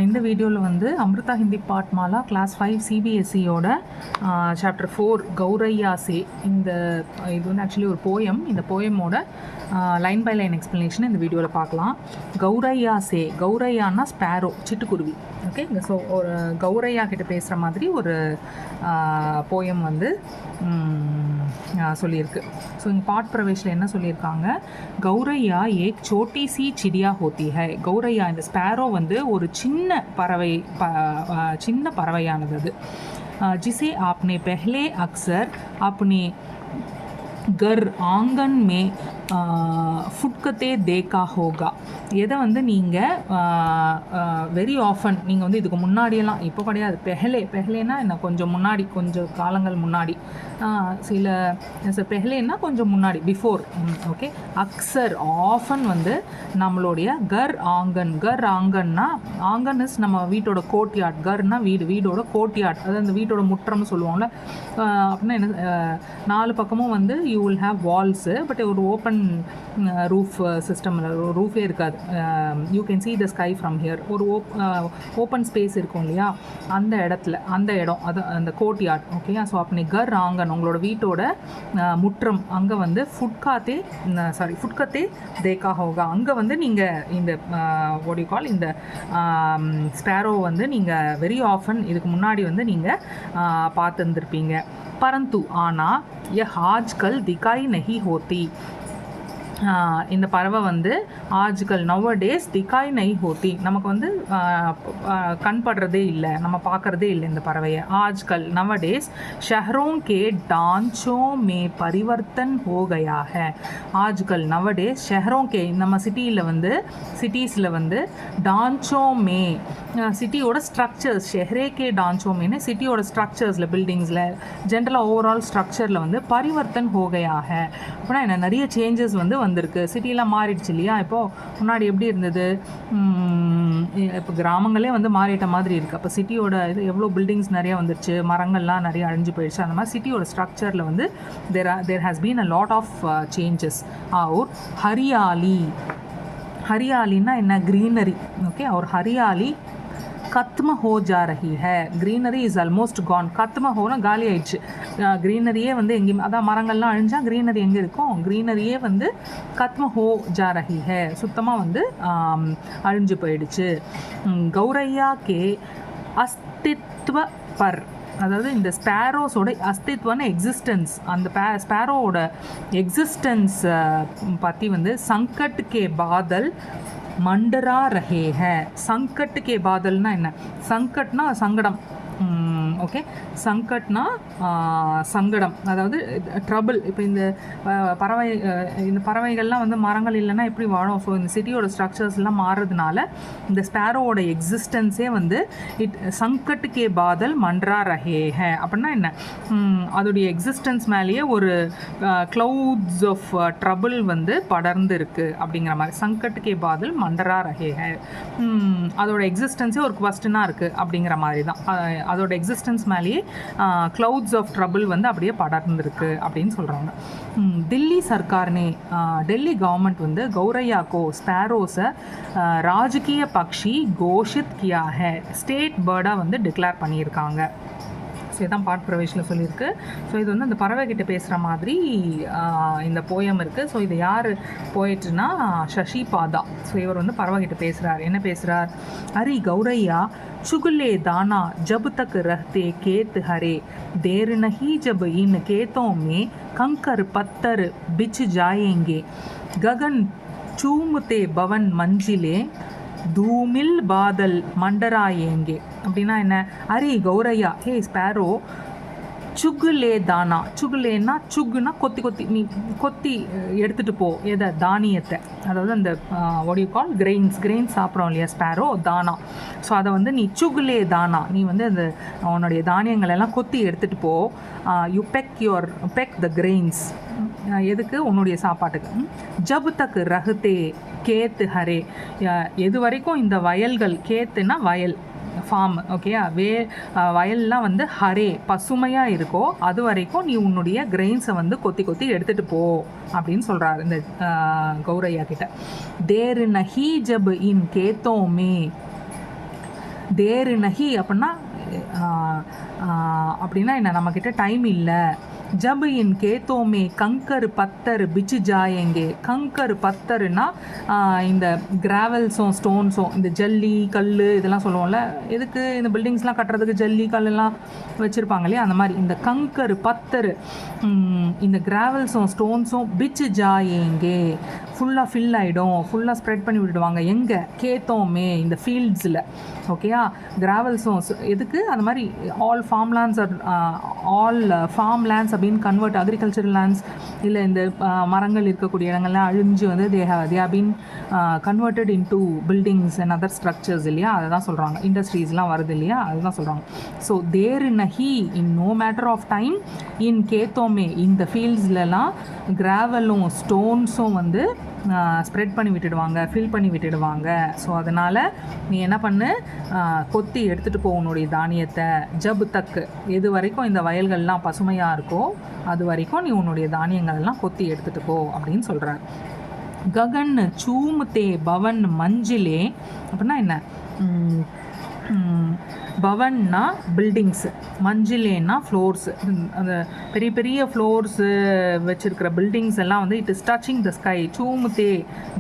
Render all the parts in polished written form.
இந்த வீடியோவில் வந்து அமிர்தா ஹிந்தி பாட்மாலா கிளாஸ் 5 சிபிஎஸ்சியோட சாப்டர் 4 கௌரையா சே இந்த இது வந்து ஆக்சுவலி ஒரு போயம். இந்த போயமோட லைன் பை லைன் எக்ஸ்ப்ளனேஷன் இந்த வீடியோவில் பார்க்கலாம். கௌரையா சே, கௌரையானா ஸ்பேரோ, சிட்டுக்குருவி. ஓகே, ஸோ ஒரு கௌரையா கிட்ட பேசுகிற மாதிரி ஒரு போயம் வந்து சொல்லியிருக்கு. ஸோ இங்கே பாட் பிரவேஷில் என்ன சொல்லியிருக்காங்க, கௌரையா ஏக் சோட்டி சி சிடியா ஹோத்தி ஹை. கௌரையா இந்த ஸ்பேரோ வந்து ஒரு சின்ன பறவையானது அது. जिसे आपने पहले अक्सर अपने घर आंगन में ஃபுட்கத்தே தேக்கா ஹோகா. எதை வந்து நீங்கள் வெரி ஆஃபன் நீங்கள் வந்து இதுக்கு முன்னாடியெல்லாம், இப்போ கிடையாது, பெஹலேனா என்ன, கொஞ்சம் முன்னாடி, கொஞ்சம் காலங்கள் முன்னாடி, பெஹலேன்னா கொஞ்சம் முன்னாடி, பிஃபோர். ஓகே, அக்சர் ஆஃபன் வந்து நம்மளுடைய கர் ஆங்கன்னா ஆங்கன் இஸ் நம்ம வீட்டோட கோட்யார்ட். கர்னா வீடோட கோட்யார்ட், அதாவது அந்த வீட்டோட முற்றம்னு சொல்லுவாங்கள்ல. அப்படின்னா என்ன, 4 பக்கமும் வந்து you will have valves, but ஒரு ஓப்பன் ரூஃப் சிஸ்டம், ரூஃபே இருக்காது. You can see the sky from here. ஒரு ஓப்பன் ஸ்பேஸ் இருக்கும் இல்லையா, அந்த இடம் அது அந்த கோட்யார்ட். ஓகே, ஸோ அப்படி கர் ஆங்கன் உங்களோட வீட்டோட முற்றம், அங்கே வந்து ஃபுட்கத்தே தேக்கா ஹோகா. அங்கே வந்து நீங்கள் இந்த what you call இந்த ஸ்பேரோ வந்து நீங்கள் வெரி ஆஃபன் இதுக்கு முன்னாடி வந்து நீங்கள் பார்த்துருந்துருப்பீங்க. பரந்து ஆனா யஹ் ஆஜ்கல் திகாய் நஹி ஹோத்தி. இந்த பறவை வந்து ஆஜ்கல் நவடேஸ் திகாய் நஹி ஹோத்தி, நமக்கு வந்து கண் படுறதே இல்லை, நம்ம பார்க்குறதே இல்லை இந்த பறவையை. ஆஜ்கல் நவடேஸ் ஷஹரோं के ढांचों में परिवर्तन हो गया है. ஆஜ்கல் நவடேஸ் ஷஹரோं के, நம்ம சிட்டிஸில் வந்து டான்ச்சோ மே, சிட்டியோட ஸ்ட்ரக்சர்ஸ், ஷெஹரே கே டான்ச்சோ மேனு சிட்டியோட ஸ்ட்ரக்சர்ஸில், பில்டிங்ஸில், ஜென்ரலாக ஓவரால் ஸ்ட்ரக்சரில் வந்து பரிவர்த்தன் ஹோகையாக. அப்படின்னா என்ன, நிறைய சேஞ்சஸ் வந்து வந்திருக்கு. சிட்டியெலாம் மாறிடுச்சு இல்லையா. இப்போது முன்னாடி எப்படி இருந்தது, இப்போ கிராமங்களே வந்து மாறிட்ட மாதிரி இருக்குது. அப்போ சிட்டியோட இது எவ்வளோ பில்டிங்ஸ் நிறையா வந்துருச்சு, மரங்கள்லாம் நிறைய அழிஞ்சு போயிடுச்சு. அந்த மாதிரி சிட்டியோட ஸ்ட்ரக்சரில் வந்து there has been a lot of changes. और हरियालीना என்ன, க்ரீனரி. ஓகே, और हरियाली खत्म हो जा रही है. Greenery is almost gone. கத்ம ஹோனா காலி ஆயிடுச்சு. க்ரீனரியே வந்து எங்கேயுமே, அதான் மரங்கள்லாம் அழிஞ்சால் க்ரீனரி எங்கே இருக்கும், க்ரீனரியே வந்து கத்ம ஹோ ஜா ரஹி ஹே, சுத்தமாக வந்து அழிஞ்சு போயிடுச்சு. கௌரையா கே அஸ்தித்வ பர், அதாவது இந்த ஸ்பேரோஸோட அஸ்தித்வன்னு எக்ஸிஸ்டன்ஸ், அந்த ஸ்பேரோவோட எக்ஸிஸ்டன்ஸ் பற்றி வந்து சங்கட் கே பாதல் மண்டரா ரஹே ஹே. சங்கட் கே பாதல்னா என்ன, சங்கட்னா சங்கடம். ஓகே, சங்கட்னா சங்கடம், அதாவது ட்ரபிள். இப்போ இந்த பறவைகள்லாம் வந்து மரங்கள் இல்லைன்னா எப்படி வாழும். ஸோ இந்த சிட்டியோட ஸ்ட்ரக்சர்ஸ்லாம் மாறுறதுனால இந்த ஸ்பேரோவோட எக்ஸிஸ்டன்ஸே வந்து சங்கட் கே பாதல் மண்ட்ரா ரஹே ஹே. அப்படின்னா என்ன, அதோடைய எக்ஸிஸ்டன்ஸ் மேலேயே ஒரு க்ளவுட்ஸ் ஆஃப் ட்ரபிள் வந்து படர்ந்து இருக்குது அப்படிங்கிற மாதிரி. சங்கட் கே பாதல் மண்டரா ரஹே ஹே, அதோட எக்ஸிஸ்டன்ஸே ஒரு குவஸ்டனாக இருக்குது அப்படிங்கிற மாதிரி தான். அதோட எக்ஸிஸ்டன்ஸ் மேலேயே க்ளவுட்ஸ் ஆஃப் ட்ரபிள் வந்து அப்படியே படர்ந்துருக்கு அப்படின்னு சொல்கிறாங்க. தில்லி சர்க்கார்னே, டெல்லி கவர்மெண்ட் வந்து கௌரையாக்கோ, ஸ்பேரோஸை ராஜகீய பக்ஷி கோஷித் கியா ஹே, ஸ்டேட் பேர்டாக வந்து டிக்ளேர் பண்ணியிருக்காங்க. ஸோ இதுதான் பாட் பிரவேஷில் சொல்லியிருக்கு. ஸோ இது வந்து அந்த பறவை கிட்ட பேசுகிற மாதிரி இந்த போயம் இருக்குது. ஸோ இது யார் போயிட்டுனா சசி பாதா. ஸோ இவர் வந்து பறவை கிட்ட பேசுகிறார். என்ன பேசுகிறார், அரி கௌரையா चुगले दाना जब तक रहते खेत हरे, देर नहीं जब इन खेतों में कंकर पत्थर बिछ जाएंगे, गगन चूमते भवन मंजिले धूमिल बादल मंडराएंगे. அப்படின்னா என்ன, அரி கௌரையா, ஹே ஸ்பேரோ, சுகுலே தானா, சுகுலேன்னா சுகுனா கொத்தி நீ கொத்தி எடுத்துகிட்டு போ, எதை, தானியத்தை, அதாவது அந்த what you call கிரெயின்ஸ் சாப்பிட்றோம் இல்லையா ஸ்பேரோ, தானா. ஸோ அதை வந்து நீ சுகுலே தானா, நீ வந்து அந்த உன்னுடைய தானியங்கள் எல்லாம் கொத்தி எடுத்துகிட்டு போ. யூ பெக் த கிரெயின்ஸ், எதுக்கு, உன்னுடைய சாப்பாட்டுக்கு. ஜப் தக் ரஹ்தே கேத்து ஹரே, எது வரைக்கும் இந்த வயல்கள், கேத்துனா வயல், ஃபார்ம். ஓகே, வயல்லாம் வந்து ஹரே பசுமையாக இருக்கோ அது வரைக்கும் நீ உன்னுடைய கிரெயின்ஸை வந்து கொத்தி எடுத்துகிட்டு போ அப்படின்னு சொல்கிறாரு இந்த கௌரையா கிட்ட. தேர் நஹி ஜப் இன் கேத்தோமே, தேர் நஹி அப்படின்னா அப்படின்னா என்ன, நம்மக்கிட்ட டைம் இல்லை. ஜப் இன் கேத்தோமே கங்கர் பத்தர் பிச்சு ஜாயேங்கே. கங்கர் பத்தர்னா இந்த கிராவல்ஸும் ஸ்டோன்ஸும், இந்த ஜல்லி கல் இதெல்லாம் சொல்லுவோம்ல, எதுக்கு இந்த பில்டிங்ஸ்லாம் கட்டுறதுக்கு ஜல்லி கல்லெல்லாம் வச்சுருப்பாங்க இல்லையா, அந்த மாதிரி இந்த கங்கர் பத்தர் இந்த கிராவல்ஸும் ஸ்டோன்ஸும் பிச்சு ஜாயேங்கே ஃபுல்லாக ஃபில் ஆகிடும், ஃபுல்லாக ஸ்ப்ரெட் பண்ணி விட்டுடுவாங்க. எங்கே? கேத்தோமே, இந்த ஃபீல்ட்ஸில். ஓகேயா, கிராவல்ஸும் எதுக்கு அந்த மாதிரி all farm lands all farm lands அப்படின்னு கன்வெர்ட், அக்ரிகல்ச்சரல் லேண்ட்ஸ் இல்லை இந்த மரங்கள் இருக்கக்கூடிய இடங்கள்லாம் அழிஞ்சு வந்து they have been converted into buildings and other structures இல்லையா, அதை தான் சொல்கிறாங்க. இண்டஸ்ட்ரீஸ்லாம் வருது இல்லையா, அதுதான் சொல்கிறாங்க. ஸோ தேர் நஹி in no matter of time in கேத்தோமே, இந்த ஃபீல்ட்ஸ்லலாம் கிராவலும் ஸ்டோன்ஸும் வந்து ஸ்ப்ரெட் பண்ணி விட்டுடுவாங்க, ஃபில் பண்ணி விட்டுடுவாங்க. ஸோ அதனால் நீ என்ன பண்ணு, கொத்தி எடுத்துகிட்டு போ உன்னுடைய தானியத்தை. ஜப் தக்கு, எது வரைக்கும் இந்த வயல்கள்லாம் பசுமையாக இருக்கோ அது வரைக்கும் நீ உன்னுடைய தானியங்கள்லாம் கொத்தி எடுத்துகிட்டு போ அப்படின்னு சொல்கிறார். ககன் சூமுத்தே பவன் மஞ்சிலே அப்படின்னா என்ன, பவன்னா பில்டிங்ஸு, மஞ்சிலேன்னா ஃப்ளோர்ஸு, அந்த பெரிய பெரிய ஃப்ளோர்ஸு வச்சுருக்கிற பில்டிங்ஸ் எல்லாம் வந்து it is touching the sky. சூமுத்தே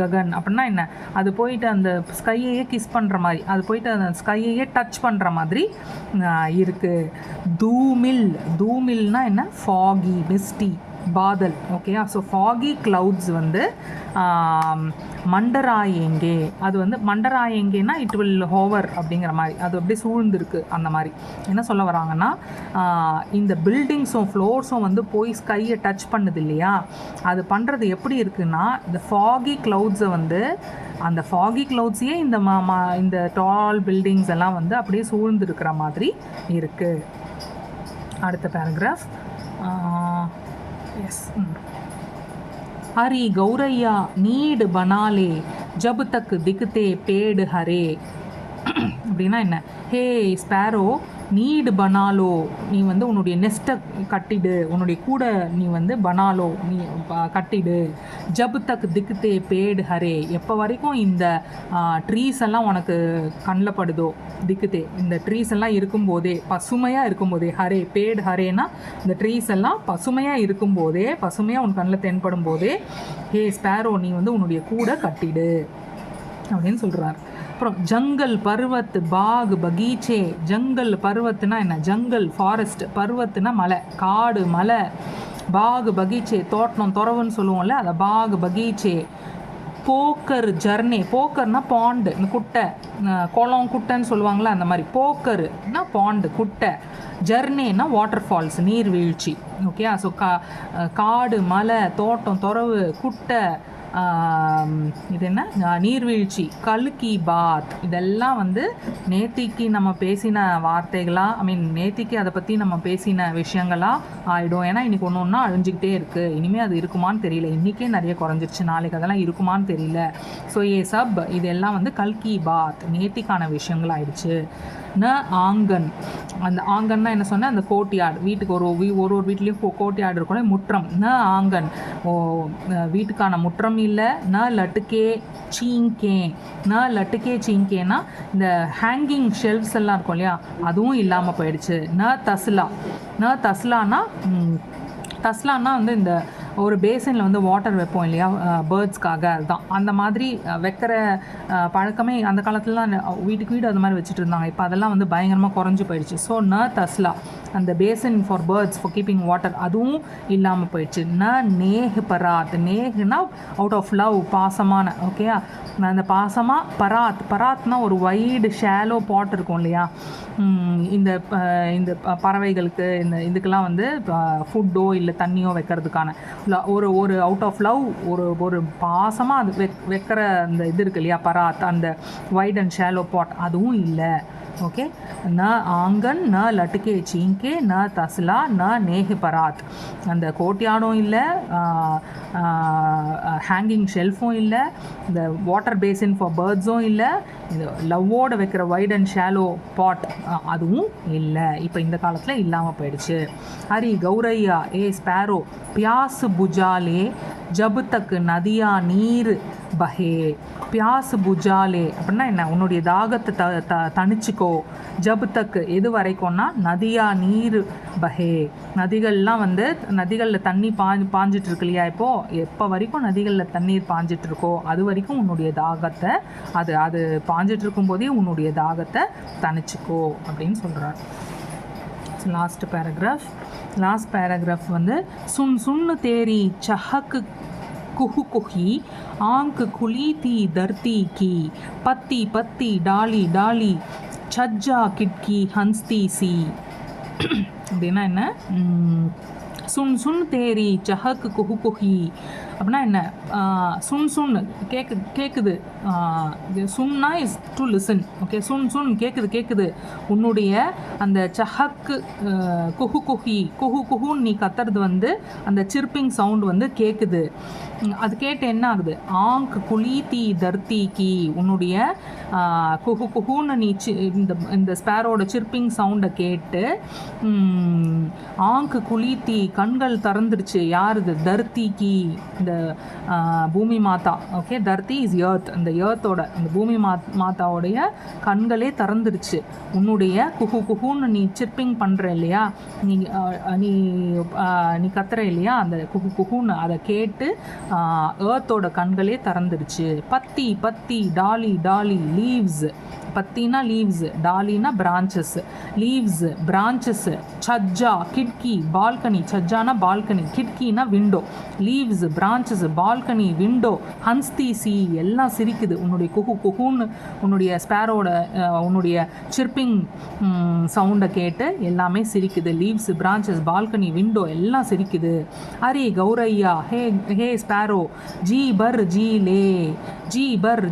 ககன் அப்படின்னா என்ன, அது போயிட்டு அந்த ஸ்கையையே கிஸ் பண்ணுற மாதிரி, அது போயிட்டு அந்த ஸ்கையையே டச் பண்ணுற மாதிரி இருக்குது. தூமில், தூமில்னா என்ன, ஃபாகி, மிஸ்டி, பாதல். ஓகேயா, ஸோ ஃபாகி க்ளவுட்ஸ் வந்து மண்டராயேங்கே, அது வந்து மண்டராயேங்கேனா இட் வில் ஹோவர் அப்படிங்கிற மாதிரி, அது அப்படியே சூழ்ந்துருக்கு. அந்த மாதிரி என்ன சொல்ல வராங்கன்னா, இந்த பில்டிங்ஸும் ஃப்ளோர்ஸும் வந்து போய் ஸ்கையை டச் பண்ணுது இல்லையா, அது பண்ணுறது எப்படி இருக்குன்னா, இந்த ஃபாகி க்ளவுட்ஸை வந்து, அந்த ஃபாகி க்ளவுட்ஸையே இந்த இந்த டால் பில்டிங்ஸ் எல்லாம் வந்து அப்படியே சூழ்ந்துருக்கிற மாதிரி இருக்குது. அடுத்த பேராகிராஃப். எஸ், ஹரி கௌரையா நீடு பனாலே ஜப் தக் திக்தே பேடு ஹரே. அப்படின்னா என்ன, ஹே ஸ்பேரோ நீடு பனாலோ, நீ வந்து உன்னுடைய நெஸ்ட்டை கட்டிடு, உன்னுடைய கூட நீ வந்து பனாலோ நீ கட்டிடு. ஜப் தக் திக்தே பேடு ஹரே, எப்போ வரைக்கும் இந்த ட்ரீஸ் எல்லாம் உனக்கு கண்ணில் படுதோ, திக்குதே இந்த ட்ரீஸ் எல்லாம் இருக்கும்போதே, பசுமையாக இருக்கும்போதே, ஹரே பேடு ஹரேனா இந்த ட்ரீஸ் எல்லாம் பசுமையாக இருக்கும்போதே, பசுமையாக உன் கண்ணில் தென்படும் போதே, ஹே ஸ்பேரோ நீ வந்து உன்னுடைய கூட கட்டிடு அப்படின்னு சொல்கிறார். அப்புறம் ஜங்கல் பர்வத் பாக் பகீச்சே. ஜங்கல் பர்வத்துனா என்ன, ஜங்கல் ஃபாரஸ்ட், பர்வத்துனா மலை, காடு மலை, பாக் பகீச்சே தோட்டம் துறவுன்னு சொல்லுவோம்ல, அதை பாக் பகீச்சே. போக்கர் ஜர்னே, போக்கர்னா பாண்டு, இந்த குட்டை, குளம் குட்டைன்னு சொல்லுவாங்களே அந்த மாதிரி, போக்கர்னா பாண்டு குட்டை, ஜர்னேனா வாட்டர் ஃபால்ஸ் நீர்வீழ்ச்சி. ஓகே, ஸோ காடு மலை தோட்டம் துறவு குட்டை, இது என்ன நீர்வீழ்ச்சி, கல்கி பாத், இதெல்லாம் வந்து நேத்திக்கு நம்ம பேசின வார்த்தைகளாக, நேத்திக்கு அதை பற்றி நம்ம பேசின விஷயங்களாக ஆகிடும். ஏன்னா இன்றைக்கி ஒன்று ஒன்றா அழிஞ்சிக்கிட்டே இருக்குது. இனிமேல் அது இருக்குமான்னு தெரியல, இன்றைக்கே நிறைய குறைஞ்சிருச்சு, நாளைக்கு அதெல்லாம் இருக்குமான்னு தெரியல. ஸோ சப் இதெல்லாம் வந்து கல்கி பாத் நேத்திக்கான விஷயங்கள் ஆயிடுச்சு. ந ஆங்கன், அந்த ஆங்கன்னா என்ன சொன்னால் அந்த கோட்யார்டு, வீட்டுக்கு ஒரு வீட்லேயும் கோட்யார்டு இருக்கணும், முற்றம். ந ஆங்கன், வீட்டுக்கான முற்றம் இல்லை. ந லட்டுக்கே சீங்கே, ந லட்டுக்கே சீங்கேனா இந்த ஹேங்கிங் ஷெல்ஃப்ஸ் எல்லாம் இருக்கும் இல்லையா, அதுவும் இல்லாமல் போயிடுச்சு. ந தஸ்லா, ந தஸ்லானா, தஸ்லான்னா வந்து இந்த ஒரு பேசனில் வந்து வாட்டர் வைப்போம் இல்லையா பேர்ட்ஸ்க்காக, அதுதான். அந்த மாதிரி வைக்கிற பழக்கமே அந்த காலத்துலலாம் வீட்டுக்கு வீடு அது மாதிரி வச்சுட்டு இருந்தாங்க. இப்போ அதெல்லாம் வந்து பயங்கரமாக குறைஞ்சி போயிடுச்சு. ஸோ ந தஸ்லா, அந்த basin for birds for keeping water, அதுவும் இல்லாமல் போயிடுச்சு. ந நேஹ் பராத், நேஹ்னா அவுட் ஆஃப் லவ், பாசமான. ஓகே, அந்த பாசமாக பராத், பராத்னா ஒரு வைடு ஷேலோ பாட் இருக்கும் இல்லையா, இந்த இந்த பறவைகளுக்கு இந்த இதுக்கெல்லாம் வந்து ஃபுட்டோ இல்லை தண்ணியோ வைக்கிறதுக்கான ஒரு ஒரு அவுட் ஆஃப் லவ், ஒரு பாசமாக அது வைக்கிற அந்த இது இருக்கு இல்லையா பராத், அந்த வைட் அண்ட் ஷேலோ பாட், அதுவும் இல்லை. ஓகே, ந ஆங்கன், ந லட்டுக்கே சீங்கே, ந தஸ்லா, ந நேஹ் பராத், அந்த கோட்யாடும் இல்லை, ஹேங்கிங் ஷெல்ஃபும் இல்லை, இந்த வாட்டர் பேசின் ஃபார் பேர்ட்ஸும் இல்லை, இது லவ்வோடு வைக்கிற வைட் அண்ட் ஷாலோ பாட் அதுவும் இல்லை, இப்போ இந்த காலத்தில் இல்லாமல் போயிடுச்சு. ஹரி கௌரையா ஏ ஸ்பேரோ பியாஸ் புஜாலே ஜபு தக்கு நதியா நீர் பஹே. பியாஸ் புஜாலே அப்படின்னா என்ன? உன்னுடைய தாகத்தை தணிச்சிக்கோ. ஜபு தக்கு எது வரைக்கும்னா நதியா நீர் பஹே. நதிகள்லாம் வந்து நதிகளில் தண்ணி பாஞ்சிட்டு இருக்கு இல்லையா, இப்போது எப்போ வரைக்கும் நதிகளில் தண்ணீர் பாஞ்சிட்டு இருக்கோ அது வரைக்கும் உன்னுடைய தாகத்தை அது பாஞ்சிட்டு இருக்கும்போதே உன்னுடைய தாகத்தை தணிச்சிக்கோ அப்படின்னு சொல்கிறார். லாஸ்ட் பேராகிராஃப் வந்து சுன் சுன்னு தேரி சஹக்கு குஹு குஹி ஆங்க் குலி தீ தர்த்தி கி பத்தி பத்தி டாலி டாலி சஜ்ஜா கிட்கி ஹன்ஸ்தி சி. அப்படின்னா என்ன? சுன் சுன் தேரி சஹக்கு குஹு குஹி அப்படின்னா என்ன? சுன் கேட்குது. சுன்னா இஸ் டு லிசன். ஓகே, சுன் கேட்குது. உன்னுடைய அந்த சஹக்கு குஹு குஹுன்னு நீ கத்துறது வந்து அந்த சிர்பிங் சவுண்ட் வந்து கேட்குது. அது கேட்டு என்ன ஆகுது? ஆங்க் குலீத்தி தர்த்தி கி. உன்னுடைய குஹுன்னு நீ இந்த ஸ்பேரோட சிர்பிங் சவுண்டை கேட்டு ஆங்க் குலீத்தி கண்கள் திறந்துருச்சு. யாருது? தர்த்தி கி, இந்த பூமி மாதா. ஓகே, தர்த்தி இஸ் எர்த். அந்த எர்த்தோட அந்த பூமி மாதாவுடைய கண்களே திறந்துருச்சு. உன்னுடைய குஹுன்னு நீ சிர்பிங் பண்ணுற இல்லையா, நீ கத்துற இல்லையா, அந்த குஹுன்னு அதை கேட்டு ஏர்த்தோட கண்களே திறந்துருச்சு. பத்தி பத்தி டாலி டாலி லீவ்ஸ். பத்தினா லீவ்ஸ், டாலினா பிரான்ச்சஸ், லீவ்ஸ் பிரான்ச்சஸ். சஜ்ஜா கிட்கி பால்கனி. சஜ்ஜானா பால்கனி, கிட்கினா window. Leaves branches balcony window. ஹன்ஸ்தி சி எல்லாம் சிரிக்குது. உன்னுடைய குஹுன்னு உன்னுடைய ஸ்பேரோட உன்னுடைய சிர்பிங் சவுண்டை கேட்டு எல்லாமே சிரிக்குது. லீவ்ஸ் பிரான்ச்சஸ் பால்கனி விண்டோ எல்லாம் சிரிக்குது. அரே கௌரையா ஹே ஸ்பேரோ ஜி பர்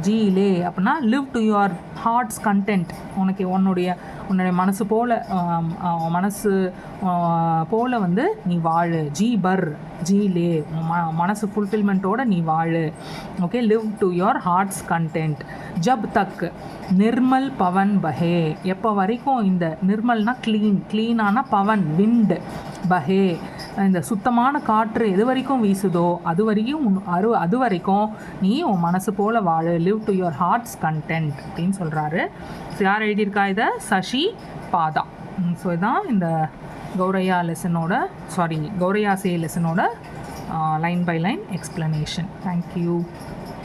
ஜி லே அப்படின்னா live to your heart's content. உனக்கு உன்னுடைய மனசு போல வந்து நீ வாழு. ஜி லே மனசு ஃபுல்ஃபில்மெண்ட்டோட நீ வாழு. Okay, live to your heart's content. ஜப் தக் நிர்மல் பவன் பஹே. எப்போ வரைக்கும் இந்த நிர்மல்னா க்ளீனான பவன் விண்ட் பஹே இந்த சுத்தமான காற்று எது வரைக்கும் வீசுதோ அது வரைக்கும் நீ உன் மனசு போல வாழு. Live to your heart's content அப்படின்னு சொல்கிறாரு. யார் எழுதியிருக்கா இதை? சசி பாதா. ஸோ இதுதான் இந்த கௌரையா சே லெசனோட line by line explanation. Thank you.